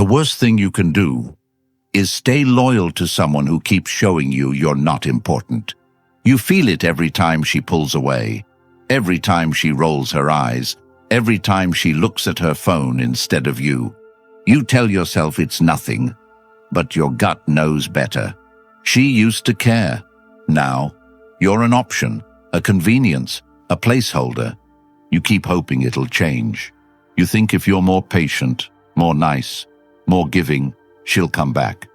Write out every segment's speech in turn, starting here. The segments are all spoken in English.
The worst thing you can do is stay loyal to someone who keeps showing you you're not important. You feel it every time she pulls away, every time she rolls her eyes, every time she looks at her phone instead of you. You tell yourself it's nothing, but your gut knows better. She used to care. Now, you're an option, a convenience, a placeholder. You keep hoping it'll change. You think if you're more patient, more nice, more giving, she'll come back.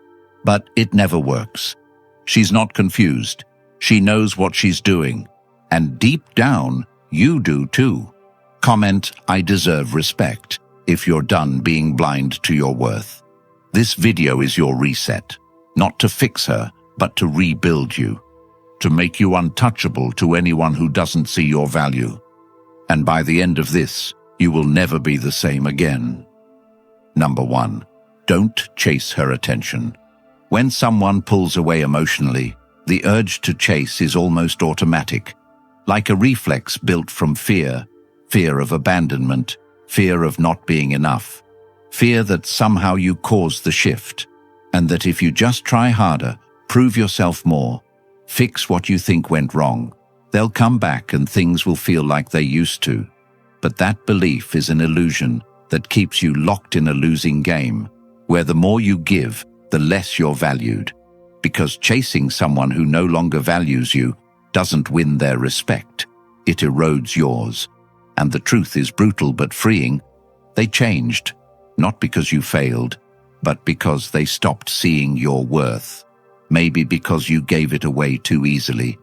But it never works. She's not confused. She knows what she's doing. And deep down, you do too. Comment, "I deserve respect," if you're done being blind to your worth. This video is your reset, not to fix her, but to rebuild you, to make you untouchable to anyone who doesn't see your value. And by the end of this, you will never be the same again. Number 1. Don't chase her attention. When someone pulls away emotionally, the urge to chase is almost automatic, like a reflex built from fear of abandonment, fear of not being enough, fear that somehow you caused the shift, and that if you just try harder, prove yourself more, fix what you think went wrong, they'll come back and things will feel like they used to. But that belief is an illusion that keeps you locked in a losing game, where the more you give, the less you're valued. Because chasing someone who no longer values you doesn't win their respect. It erodes yours. And the truth is brutal but freeing. They changed, not because you failed, but because they stopped seeing your worth. Maybe because you gave it away too easily.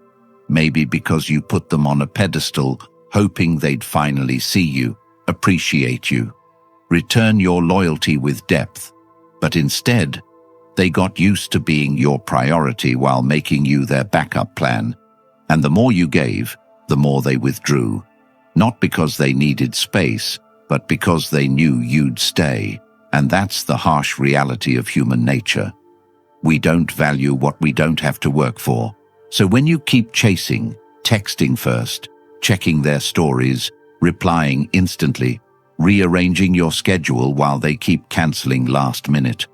Maybe because you put them on a pedestal, hoping they'd finally see you, appreciate you, return your loyalty with depth. But instead, they got used to being your priority while making you their backup plan. And the more you gave, the more they withdrew. Not because they needed space, but because they knew you'd stay. And that's the harsh reality of human nature. We don't value what we don't have to work for. So when you keep chasing, texting first, checking their stories, replying instantly, rearranging your schedule while they keep canceling last minute,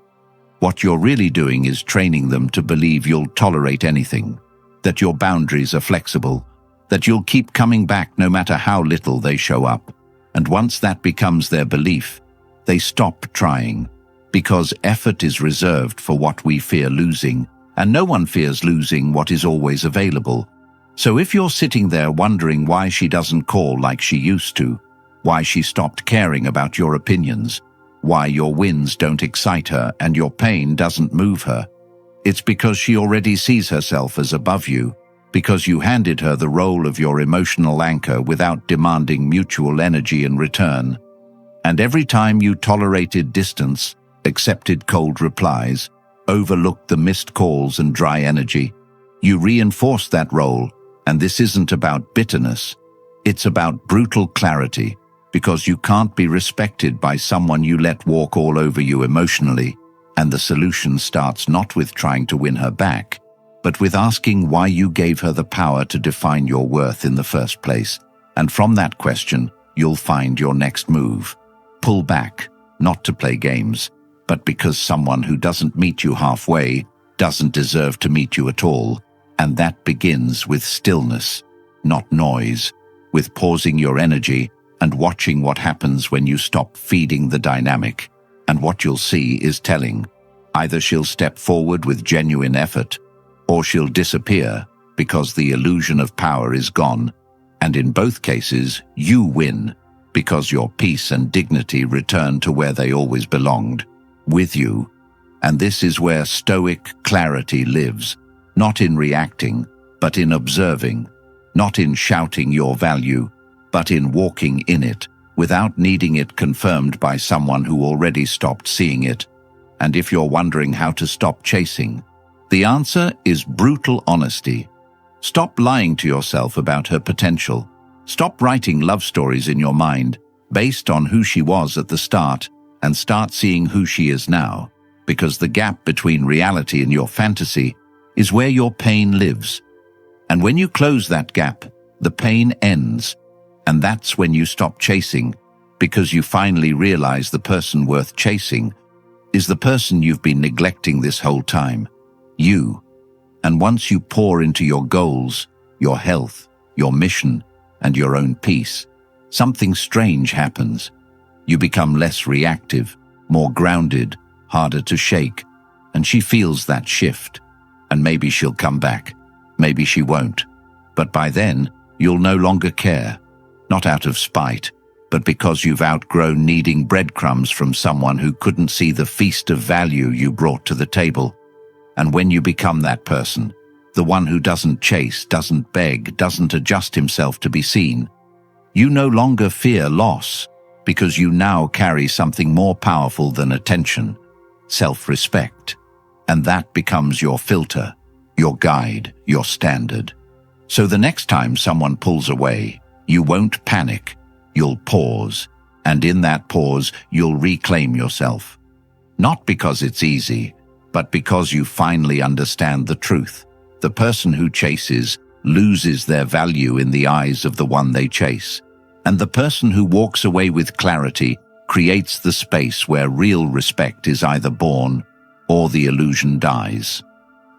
what you're really doing is training them to believe you'll tolerate anything, that your boundaries are flexible, that you'll keep coming back no matter how little they show up. And once that becomes their belief, they stop trying, because effort is reserved for what we fear losing, and no one fears losing what is always available. So if you're sitting there wondering why she doesn't call like she used to, why she stopped caring about your opinions, why your wins don't excite her and your pain doesn't move her, it's because she already sees herself as above you, because you handed her the role of your emotional anchor without demanding mutual energy in return. And every time you tolerated distance, accepted cold replies, overlooked the missed calls and dry energy, you reinforced that role. And this isn't about bitterness, it's about brutal clarity, because you can't be respected by someone you let walk all over you emotionally. And the solution starts not with trying to win her back, but with asking why you gave her the power to define your worth in the first place. And from that question, you'll find your next move. Pull back, not to play games, but because someone who doesn't meet you halfway doesn't deserve to meet you at all. And that begins with stillness, not noise, with pausing your energy and watching what happens when you stop feeding the dynamic. And what you'll see is telling. Either she'll step forward with genuine effort, or she'll disappear because the illusion of power is gone. And in both cases, you win, because your peace and dignity return to where they always belonged, with you. And this is where Stoic clarity lives, not in reacting, but in observing, not in shouting your value, but in walking in it, without needing it confirmed by someone who already stopped seeing it. And if you're wondering how to stop chasing, the answer is brutal honesty. Stop lying to yourself about her potential. Stop writing love stories in your mind based on who she was at the start, and start seeing who she is now, because the gap between reality and your fantasy is where your pain lives. And when you close that gap, the pain ends. And that's when you stop chasing, because you finally realize the person worth chasing is the person you've been neglecting this whole time. You. And once you pour into your goals, your health, your mission, and your own peace, something strange happens. You become less reactive, more grounded, harder to shake, and she feels that shift. And maybe she'll come back, maybe she won't. But by then, you'll no longer care, not out of spite, but because you've outgrown needing breadcrumbs from someone who couldn't see the feast of value you brought to the table. And when you become that person, the one who doesn't chase, doesn't beg, doesn't adjust himself to be seen, you no longer fear loss, because you now carry something more powerful than attention, self-respect. And that becomes your filter, your guide, your standard. So the next time someone pulls away, you won't panic, you'll pause, and in that pause, you'll reclaim yourself. Not because it's easy, but because you finally understand the truth. The person who chases loses their value in the eyes of the one they chase. And the person who walks away with clarity creates the space where real respect is either born or the illusion dies.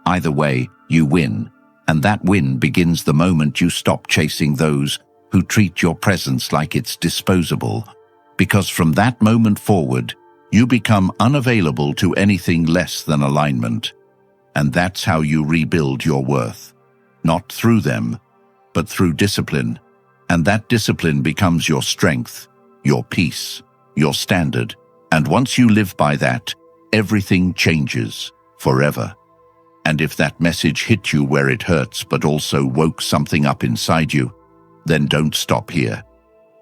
Either way, you win, and that win begins the moment you stop chasing those who treat your presence like it's disposable, because from that moment forward, you become unavailable to anything less than alignment. And that's how you rebuild your worth. Not through them, but through discipline. And that discipline becomes your strength, your peace, your standard. And once you live by that, everything changes forever. And if that message hit you where it hurts but also woke something up inside you, then don't stop here.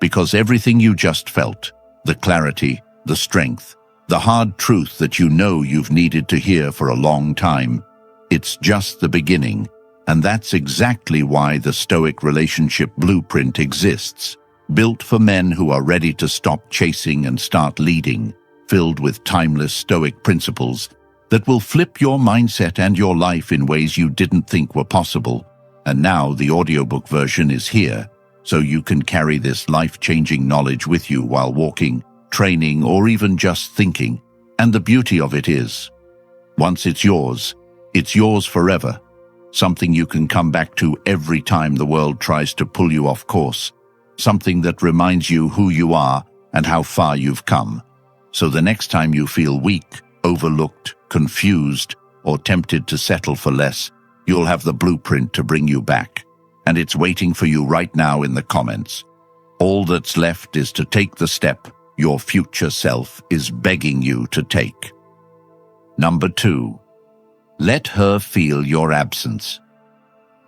Because everything you just felt, the clarity, the strength, the hard truth that you know you've needed to hear for a long time, it's just the beginning. And that's exactly why the Stoic relationship blueprint exists, built for men who are ready to stop chasing and start leading, filled with timeless Stoic principles that will flip your mindset and your life in ways you didn't think were possible. And now the audiobook version is here, so you can carry this life-changing knowledge with you while walking, training, or even just thinking. And the beauty of it is, once it's yours forever. Something you can come back to every time the world tries to pull you off course. Something that reminds you who you are and how far you've come. So the next time you feel weak, overlooked, confused, or tempted to settle for less, you'll have the blueprint to bring you back. And it's waiting for you right now in the comments. All that's left is to take the step your future self is begging you to take. Number 2. Let her feel your absence.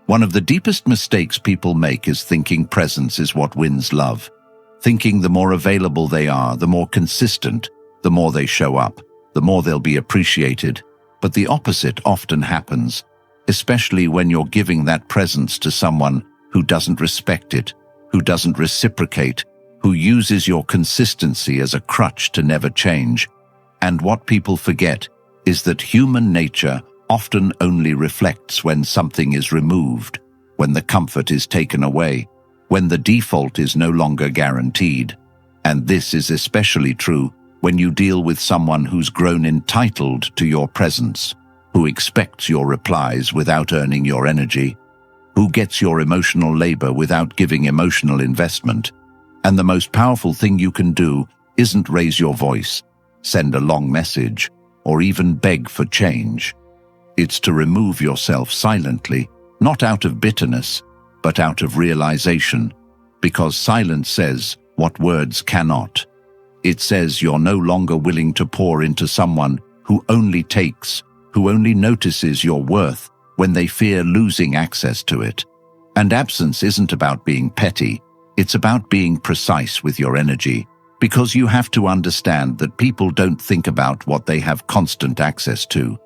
One of the deepest mistakes people make is thinking presence is what wins love. Thinking the more available they are, the more consistent, the more they show up, the more they'll be appreciated. But the opposite often happens, especially when you're giving that presence to someone who doesn't respect it, who doesn't reciprocate, who uses your consistency as a crutch to never change. And what people forget is that human nature often only reflects when something is removed, when the comfort is taken away, when the default is no longer guaranteed. And this is especially true when you deal with someone who's grown entitled to your presence, who expects your replies without earning your energy, who gets your emotional labor without giving emotional investment. And the most powerful thing you can do isn't raise your voice, send a long message, or even beg for change. It's to remove yourself silently, not out of bitterness, but out of realization, because silence says what words cannot. It says you're no longer willing to pour into someone who only takes, who only notices your worth when they fear losing access to it. And absence isn't about being petty, it's about being precise with your energy, because you have to understand that people don't think about what they have constant access to.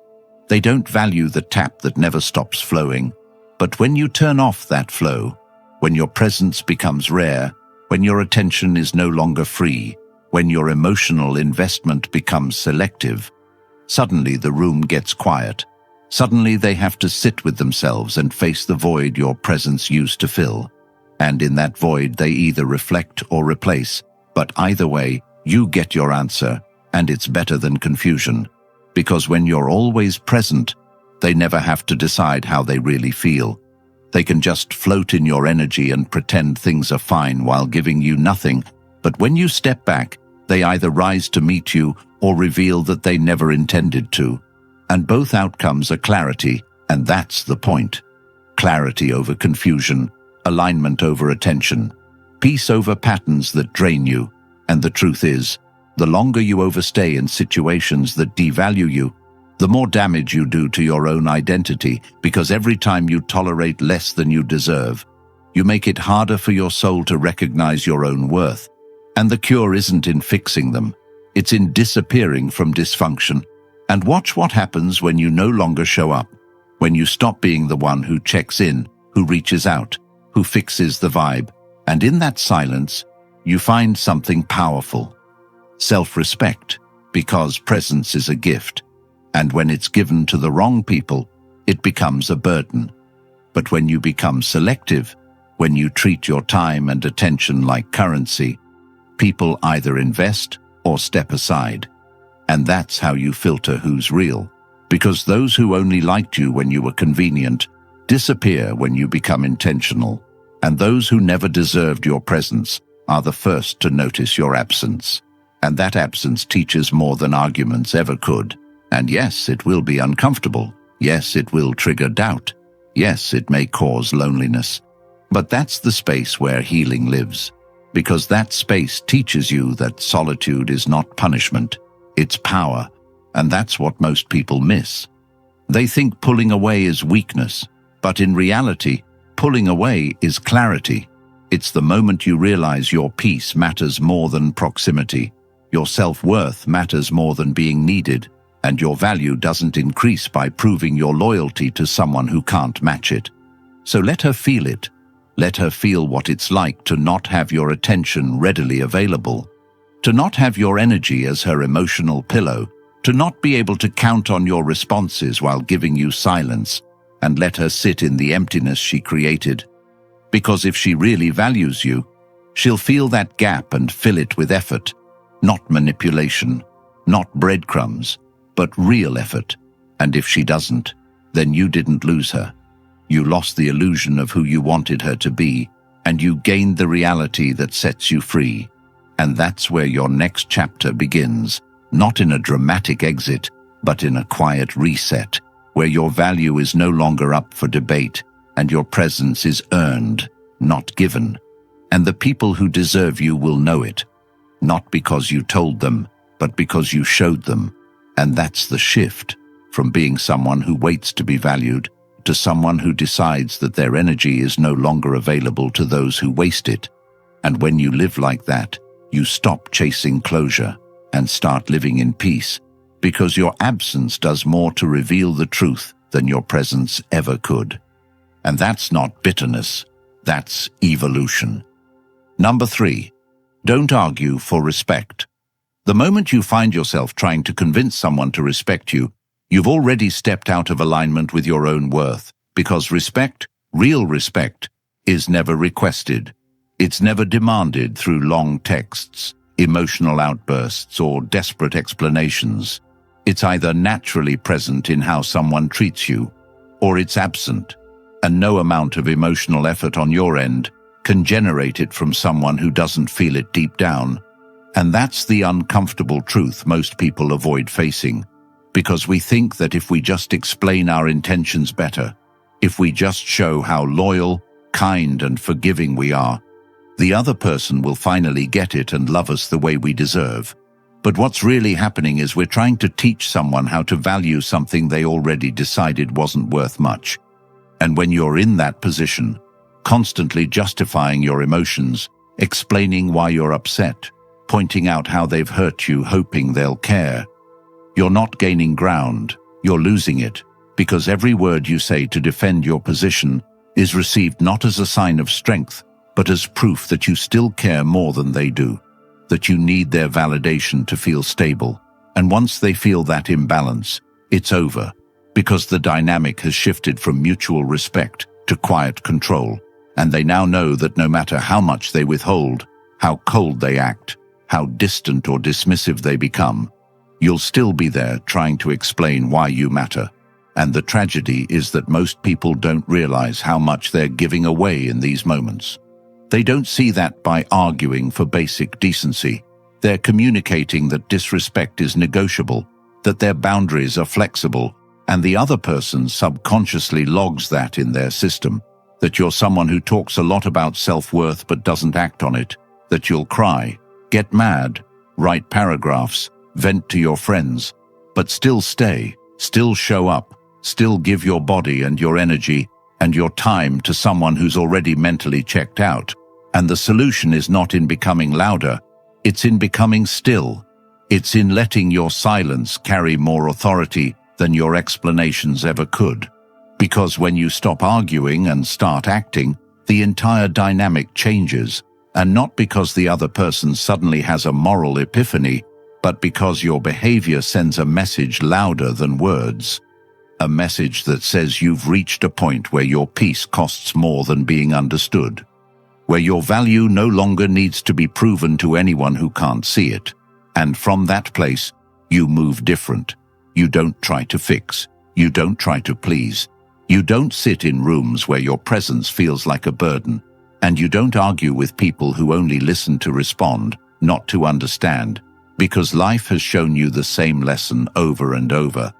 They don't value the tap that never stops flowing. But when you turn off that flow, when your presence becomes rare, when your attention is no longer free, when your emotional investment becomes selective, suddenly the room gets quiet. Suddenly they have to sit with themselves and face the void your presence used to fill. And in that void they either reflect or replace, but either way, you get your answer, And it's better than confusion, because when you're always present, they never have to decide how they really feel. They can just float in your energy and pretend things are fine while giving you nothing. But when you step back, they either rise to meet you or reveal that they never intended to. And both outcomes are clarity, and that's the point. Clarity over confusion, alignment over attention, peace over patterns that drain you. And the truth is, the longer you overstay in situations that devalue you, the more damage you do to your own identity, because every time you tolerate less than you deserve, you make it harder for your soul to recognize your own worth. And the cure isn't in fixing them, it's in disappearing from dysfunction. And watch what happens when you no longer show up, when you stop being the one who checks in, who reaches out, who fixes the vibe. And in that silence, you find something powerful. Self-respect, because presence is a gift. And when it's given to the wrong people, it becomes a burden. But when you become selective, when you treat your time and attention like currency, people either invest or step aside. And that's how you filter who's real. Because those who only liked you when you were convenient disappear when you become intentional. And those who never deserved your presence are the first to notice your absence. And that absence teaches more than arguments ever could. And yes, it will be uncomfortable. Yes, it will trigger doubt. Yes, it may cause loneliness. But that's the space where healing lives. Because that space teaches you that solitude is not punishment, it's power. And that's what most people miss. They think pulling away is weakness, but in reality, pulling away is clarity. It's the moment you realize your peace matters more than proximity. Your self-worth matters more than being needed, and your value doesn't increase by proving your loyalty to someone who can't match it. So let her feel it. Let her feel what it's like to not have your attention readily available, to not have your energy as her emotional pillow, to not be able to count on your responses while giving you silence, and let her sit in the emptiness she created. Because if she really values you, she'll feel that gap and fill it with effort. Not manipulation, not breadcrumbs, but real effort. And if she doesn't, then you didn't lose her. You lost the illusion of who you wanted her to be, and you gained the reality that sets you free. And that's where your next chapter begins, not in a dramatic exit, but in a quiet reset, where your value is no longer up for debate, and your presence is earned, not given. And the people who deserve you will know it. Not because you told them, but because you showed them. And that's the shift, from being someone who waits to be valued, to someone who decides that their energy is no longer available to those who waste it. And when you live like that, you stop chasing closure and start living in peace, because your absence does more to reveal the truth than your presence ever could. And that's not bitterness, that's evolution. Number 3. Don't argue for respect. The moment you find yourself trying to convince someone to respect you, you've already stepped out of alignment with your own worth, because respect, real respect, is never requested. It's never demanded through long texts, emotional outbursts, or desperate explanations. It's either naturally present in how someone treats you, or it's absent, and no amount of emotional effort on your end can generate it from someone who doesn't feel it deep down. And that's the uncomfortable truth most people avoid facing, because we think that if we just explain our intentions better, if we just show how loyal, kind, and forgiving we are, the other person will finally get it and love us the way we deserve. But what's really happening is we're trying to teach someone how to value something they already decided wasn't worth much. And when you're in that position, constantly justifying your emotions, explaining why you're upset, pointing out how they've hurt you, hoping they'll care, you're not gaining ground, you're losing it, because every word you say to defend your position is received not as a sign of strength, but as proof that you still care more than they do, that you need their validation to feel stable. And once they feel that imbalance, it's over, because the dynamic has shifted from mutual respect to quiet control, and they now know that no matter how much they withhold, how cold they act, how distant or dismissive they become, you'll still be there trying to explain why you matter. And the tragedy is that most people don't realize how much they're giving away in these moments. They don't see that by arguing for basic decency. They're communicating that disrespect is negotiable, that their boundaries are flexible, and the other person subconsciously logs that in their system. That you're someone who talks a lot about self-worth but doesn't act on it. That you'll cry, get mad, write paragraphs, vent to your friends, but still stay, still show up, still give your body and your energy and your time to someone who's already mentally checked out. And the solution is not in becoming louder, it's in becoming still. It's in letting your silence carry more authority than your explanations ever could. Because when you stop arguing and start acting, the entire dynamic changes, and not because the other person suddenly has a moral epiphany, but because your behavior sends a message louder than words. A message that says you've reached a point where your peace costs more than being understood. Where your value no longer needs to be proven to anyone who can't see it. And from that place, you move different. You don't try to fix. You don't try to please. You don't sit in rooms where your presence feels like a burden. And you don't argue with people who only listen to respond, not to understand. Because life has shown you the same lesson over and over.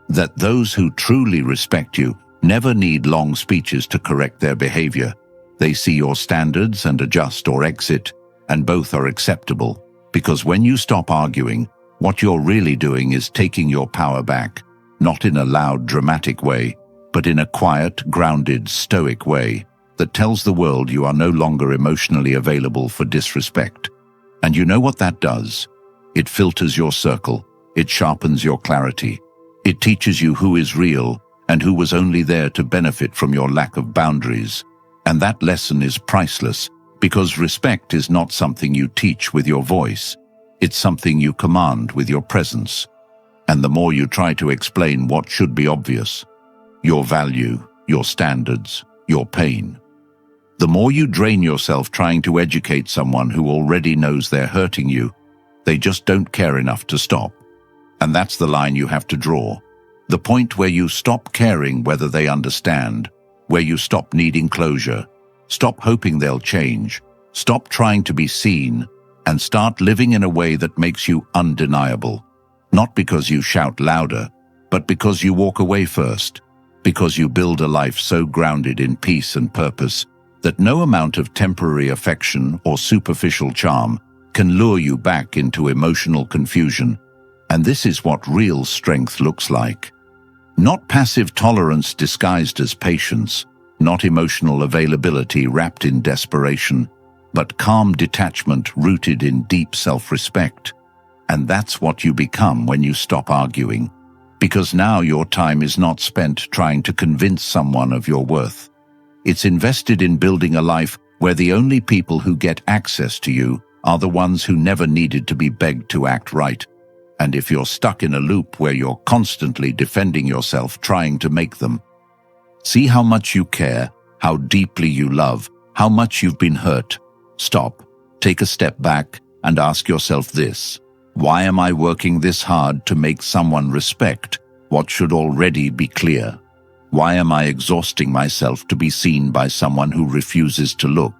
That those who truly respect you never need long speeches to correct their behavior. They see your standards and adjust or exit, and both are acceptable. Because when you stop arguing, what you're really doing is taking your power back, not in a loud, dramatic way, but in a quiet, grounded, stoic way that tells the world you are no longer emotionally available for disrespect. And you know what that does? It filters your circle. It sharpens your clarity. It teaches you who is real and who was only there to benefit from your lack of boundaries. And that lesson is priceless, because respect is not something you teach with your voice. It's something you command with your presence. And the more you try to explain what should be obvious, your value, your standards, your pain, the more you drain yourself trying to educate someone who already knows they're hurting you. They just don't care enough to stop. And that's the line you have to draw. The point where you stop caring whether they understand, where you stop needing closure, stop hoping they'll change, stop trying to be seen, and start living in a way that makes you undeniable. Not because you shout louder, but because you walk away first. Because you build a life so grounded in peace and purpose that no amount of temporary affection or superficial charm can lure you back into emotional confusion. And this is what real strength looks like. Not passive tolerance disguised as patience, not emotional availability wrapped in desperation, but calm detachment rooted in deep self-respect. And that's what you become when you stop arguing. Because now your time is not spent trying to convince someone of your worth. It's invested in building a life where the only people who get access to you are the ones who never needed to be begged to act right. And if you're stuck in a loop where you're constantly defending yourself trying to make them, see how much you care, how deeply you love, how much you've been hurt. Stop, take a step back, and ask yourself this. Why am I working this hard to make someone respect what should already be clear? Why am I exhausting myself to be seen by someone who refuses to look?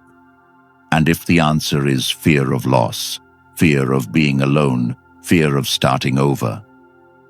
And if the answer is fear of loss, fear of being alone, fear of starting over,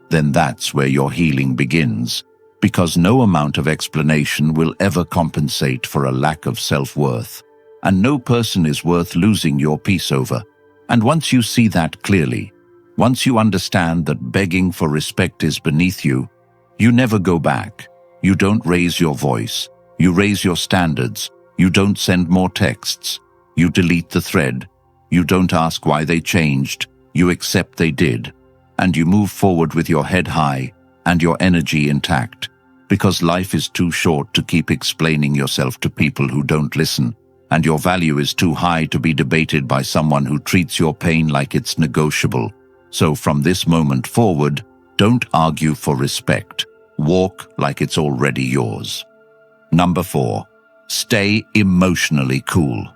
then that's where your healing begins, because no amount of explanation will ever compensate for a lack of self-worth, and no person is worth losing your peace over. And once you see that clearly, once you understand that begging for respect is beneath you, you never go back. You don't raise your voice. You raise your standards. You don't send more texts. You delete the thread. You don't ask why they changed. You accept they did. And you move forward with your head high and your energy intact, because life is too short to keep explaining yourself to people who don't listen, and your value is too high to be debated by someone who treats your pain like it's negotiable. So from this moment forward, don't argue for respect. Walk like it's already yours. Number 4, stay emotionally cool.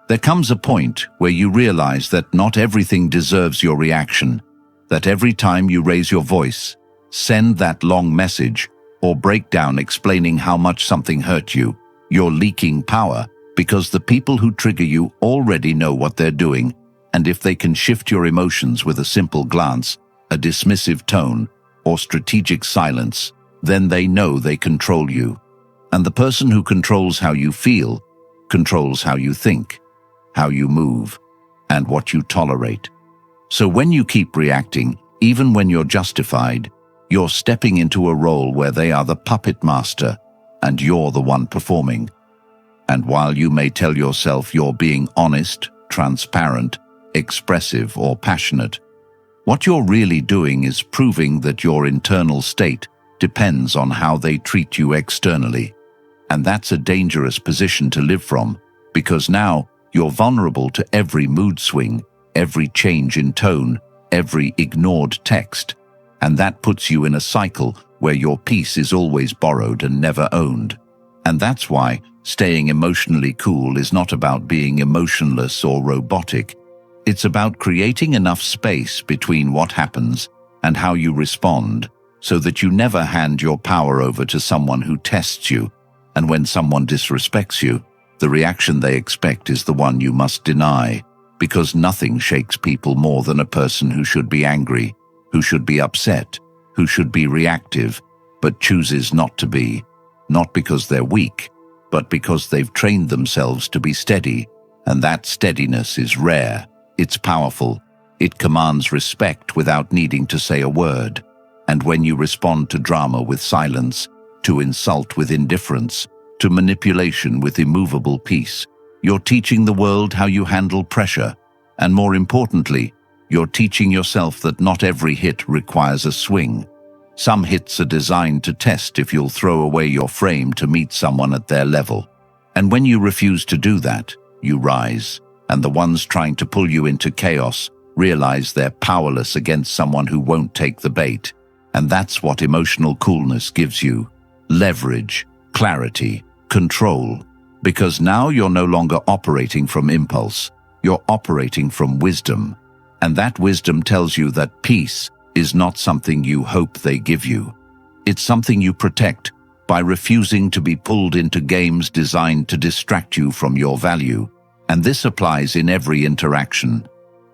There comes a point where you realize that not everything deserves your reaction, That every time you raise your voice, send that long message, or break down explaining how much something hurt you, you're leaking power, because the people who trigger you already know what they're doing, and if they can shift your emotions with a simple glance, a dismissive tone, or strategic silence, then they know they control you. And the person who controls how you feel controls how you think, how you move, and what you tolerate. So when you keep reacting, even when you're justified, you're stepping into a role where they are the puppet master and you're the one performing. And while you may tell yourself you're being honest, transparent, expressive, or passionate, what you're really doing is proving that your internal state depends on how they treat you externally. And that's a dangerous position to live from, because now you're vulnerable to every mood swing, every change in tone, every ignored text. And that puts you in a cycle where your peace is always borrowed and never owned. And that's why staying emotionally cool is not about being emotionless or robotic. It's about creating enough space between what happens and how you respond, so that you never hand your power over to someone who tests you. And when someone disrespects you, the reaction they expect is the one you must deny, because nothing shakes people more than a person who should be angry, who should be upset, who should be reactive, but chooses not to be, not because they're weak, but because they've trained themselves to be steady, and that steadiness is rare, it's powerful, it commands respect without needing to say a word. And when you respond to drama with silence, to insult with indifference, to manipulation with immovable peace, you're teaching the world how you handle pressure, and more importantly, you're teaching yourself that not every hit requires a swing. Some hits are designed to test if you'll throw away your frame to meet someone at their level. And when you refuse to do that, you rise, and the ones trying to pull you into chaos realize they're powerless against someone who won't take the bait. And that's what emotional coolness gives you: leverage, clarity, control. Because now you're no longer operating from impulse, you're operating from wisdom. And that wisdom tells you that peace is not something you hope they give you. It's something you protect by refusing to be pulled into games designed to distract you from your value. And this applies in every interaction.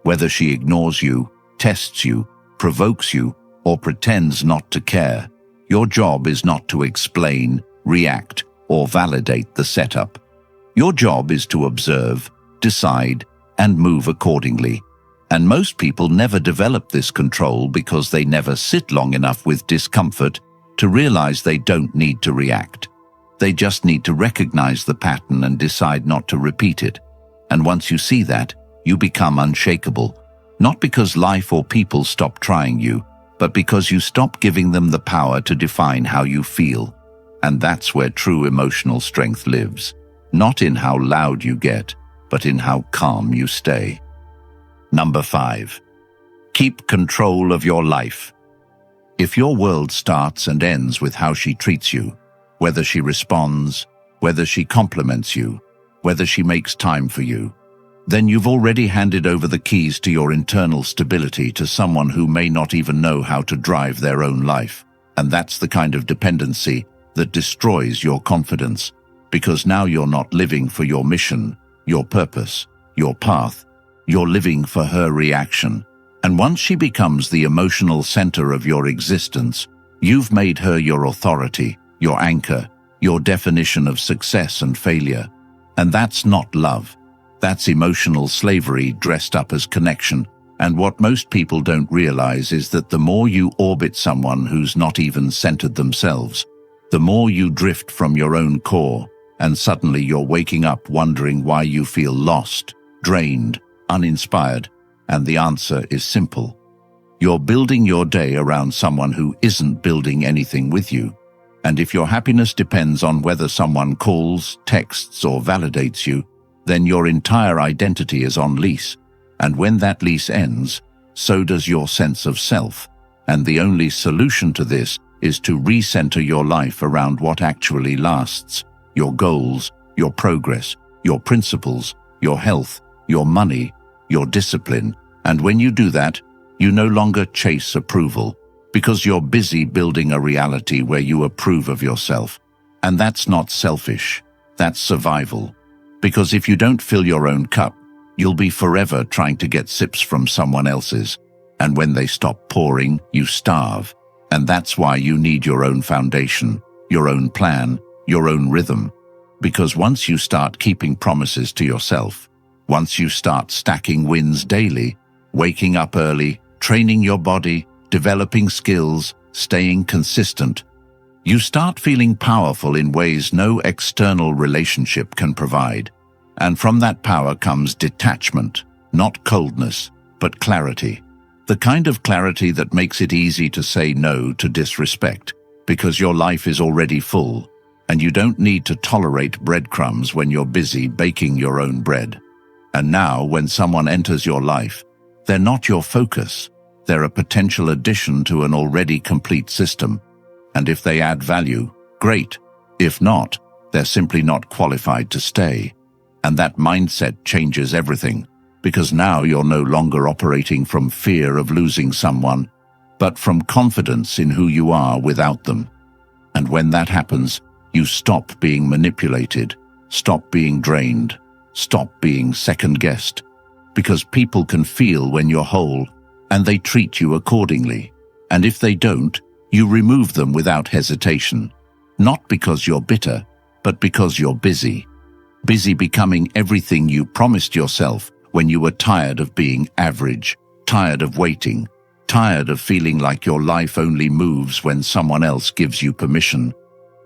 Whether she ignores you, tests you, provokes you, or pretends not to care, your job is not to explain, react, or validate the setup. Your job is to observe, decide, and move accordingly. And most people never develop this control because they never sit long enough with discomfort to realize they don't need to react. They just need to recognize the pattern and decide not to repeat it. And once you see that, you become unshakable, not because life or people stop trying you, but because you stop giving them the power to define how you feel. And that's where true emotional strength lives, not in how loud you get, but in how calm you stay. Number 5. Keep control of your life. If your world starts and ends with how she treats you, whether she responds, whether she compliments you, whether she makes time for you, then you've already handed over the keys to your internal stability to someone who may not even know how to drive their own life. And that's the kind of dependency that destroys your confidence, because now you're not living for your mission, your purpose, your path. You're living for her reaction. And once she becomes the emotional center of your existence, you've made her your authority, your anchor, your definition of success and failure. And that's not love. That's emotional slavery dressed up as connection. And what most people don't realize is that the more you orbit someone who's not even centered themselves, the more you drift from your own core, and suddenly you're waking up wondering why you feel lost, drained, uninspired. And the answer is simple. You're building your day around someone who isn't building anything with you. And if your happiness depends on whether someone calls, texts, or validates you, then your entire identity is on lease. And when that lease ends, so does your sense of self. And the only solution to this is to recenter your life around what actually lasts: your goals, your progress, your principles, your health, your money, your discipline. And when you do that, You no longer chase approval because you're busy building a reality where you approve of yourself. And that's not selfish, that's survival. Because if you don't fill your own cup, you'll be forever trying to get sips from someone else's. And when they stop pouring, you starve. And that's why you need your own foundation, your own plan, your own rhythm. Because once you start keeping promises to yourself, once you start stacking wins daily, waking up early, training your body, developing skills, staying consistent, you start feeling powerful in ways no external relationship can provide. And from that power comes detachment, not coldness, but clarity. The kind of clarity that makes it easy to say no to disrespect, because your life is already full, and you don't need to tolerate breadcrumbs when you're busy baking your own bread. And now, when someone enters your life, they're not your focus. They're a potential addition to an already complete system. And if they add value, great. If not, they're simply not qualified to stay. And that mindset changes everything, because now you're no longer operating from fear of losing someone, but from confidence in who you are without them. And when that happens, you stop being manipulated, stop being drained, stop being second-guessed, because people can feel when you're whole, and they treat you accordingly. And if they don't, you remove them without hesitation, not because you're bitter, but because you're busy. Busy becoming everything you promised yourself when you were tired of being average, tired of waiting, tired of feeling like your life only moves when someone else gives you permission.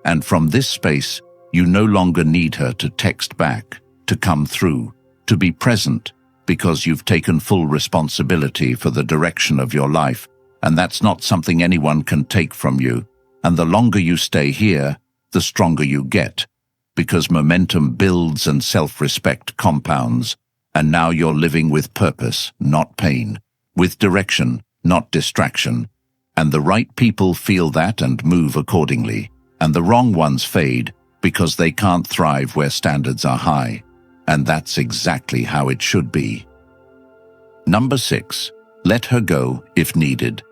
And from this space, you no longer need her to text back, to come through, to be present, because you've taken full responsibility for the direction of your life, and that's not something anyone can take from you. And the longer you stay here, the stronger you get, because momentum builds and self-respect compounds, and now you're living with purpose, not pain, with direction, not distraction, and the right people feel that and move accordingly, and the wrong ones fade because they can't thrive where standards are high, and that's exactly how it should be. Number 6, let her go if needed.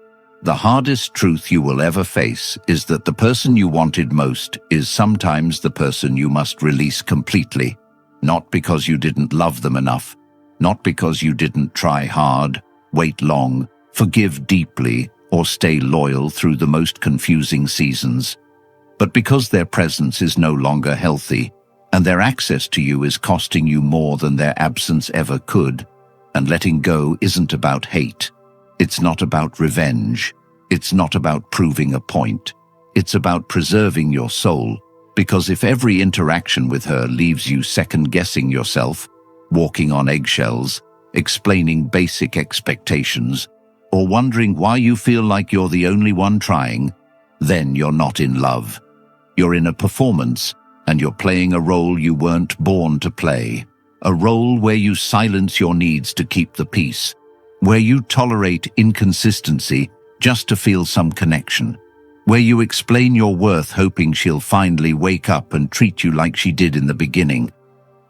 The hardest truth you will ever face is that the person you wanted most is sometimes the person you must release completely, not because you didn't love them enough, not because you didn't try hard, wait long, forgive deeply, or stay loyal through the most confusing seasons, but because their presence is no longer healthy, and their access to you is costing you more than their absence ever could. And letting go isn't about hate. It's not about revenge. It's not about proving a point. It's about preserving your soul, because if every interaction with her leaves you second-guessing yourself, walking on eggshells, explaining basic expectations, or wondering why you feel like you're the only one trying, then you're not in love. You're in a performance, and you're playing a role you weren't born to play. A role where you silence your needs to keep the peace, where you tolerate inconsistency just to feel some connection, where you explain your worth hoping she'll finally wake up and treat you like she did in the beginning.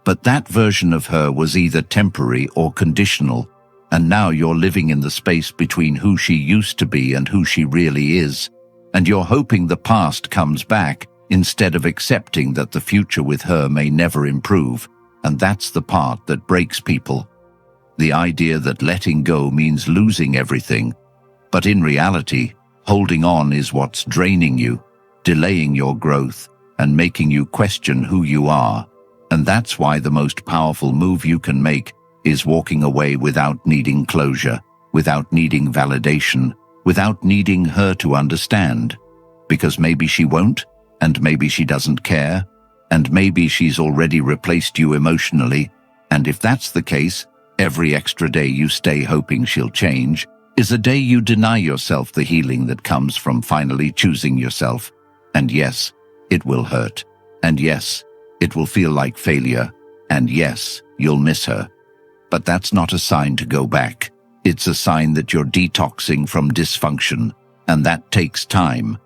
But that version of her was either temporary or conditional, and now you're living in the space between who she used to be and who she really is, and you're hoping the past comes back instead of accepting that the future with her may never improve. And that's the part that breaks people. The idea that letting go means losing everything, but in reality, holding on is what's draining you, delaying your growth, and making you question who you are. And that's why the most powerful move you can make is walking away without needing closure, without needing validation, without needing her to understand. Because maybe she won't, and maybe she doesn't care, and maybe she's already replaced you emotionally, and if that's the case, every extra day you stay hoping she'll change is a day you deny yourself the healing that comes from finally choosing yourself. And yes, it will hurt. And yes, it will feel like failure. And yes, you'll miss her. But that's not a sign to go back. It's a sign that you're detoxing from dysfunction, and that takes time.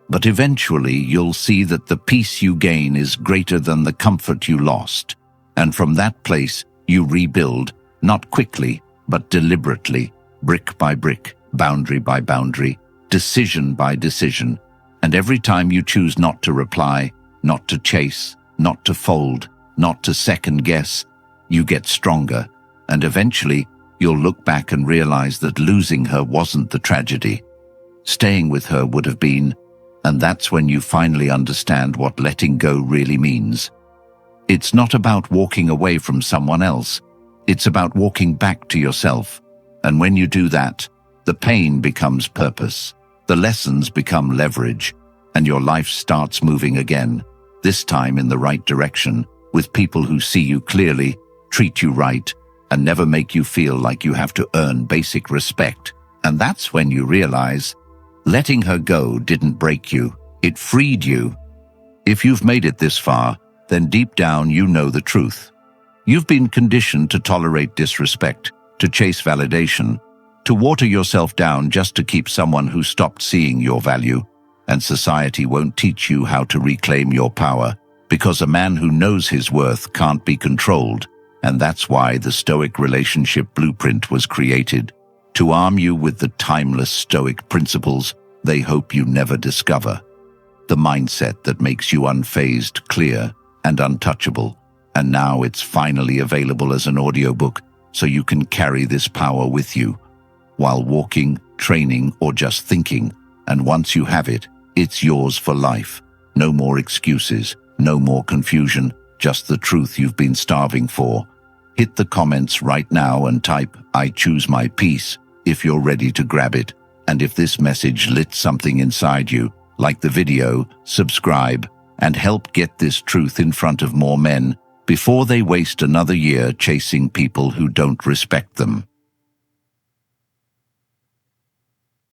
But eventually you'll see that the peace you gain is greater than the comfort you lost. And from that place, you rebuild, not quickly, but deliberately, brick by brick. boundary by boundary, decision by decision. And every time you choose not to reply, not to chase, not to fold, not to second guess, you get stronger. And eventually, you'll look back and realize that losing her wasn't the tragedy. Staying with her would have been, and that's when you finally understand what letting go really means. It's not about walking away from someone else. It's about walking back to yourself. And when you do that, the pain becomes purpose. The lessons become leverage, and your life starts moving again, this time in the right direction, with people who see you clearly, treat you right, and never make you feel like you have to earn basic respect. And that's when you realize, letting her go didn't break you, it freed you. If you've made it this far, then deep down you know the truth. You've been conditioned to tolerate disrespect, to chase validation, to water yourself down just to keep someone who stopped seeing your value. And society won't teach you how to reclaim your power, because a man who knows his worth can't be controlled. And that's why the Stoic relationship blueprint was created, to arm you with the timeless Stoic principles they hope you never discover. The mindset that makes you unfazed, clear, and untouchable. And now it's finally available as an audiobook, so you can carry this power with you, while walking, training, or just thinking. And once you have it, it's yours for life. No more excuses, no more confusion, just the truth you've been starving for. Hit the comments right now and type, "I choose my peace," if you're ready to grab it. And if this message lit something inside you, like the video, subscribe, and help get this truth in front of more men before they waste another year chasing people who don't respect them.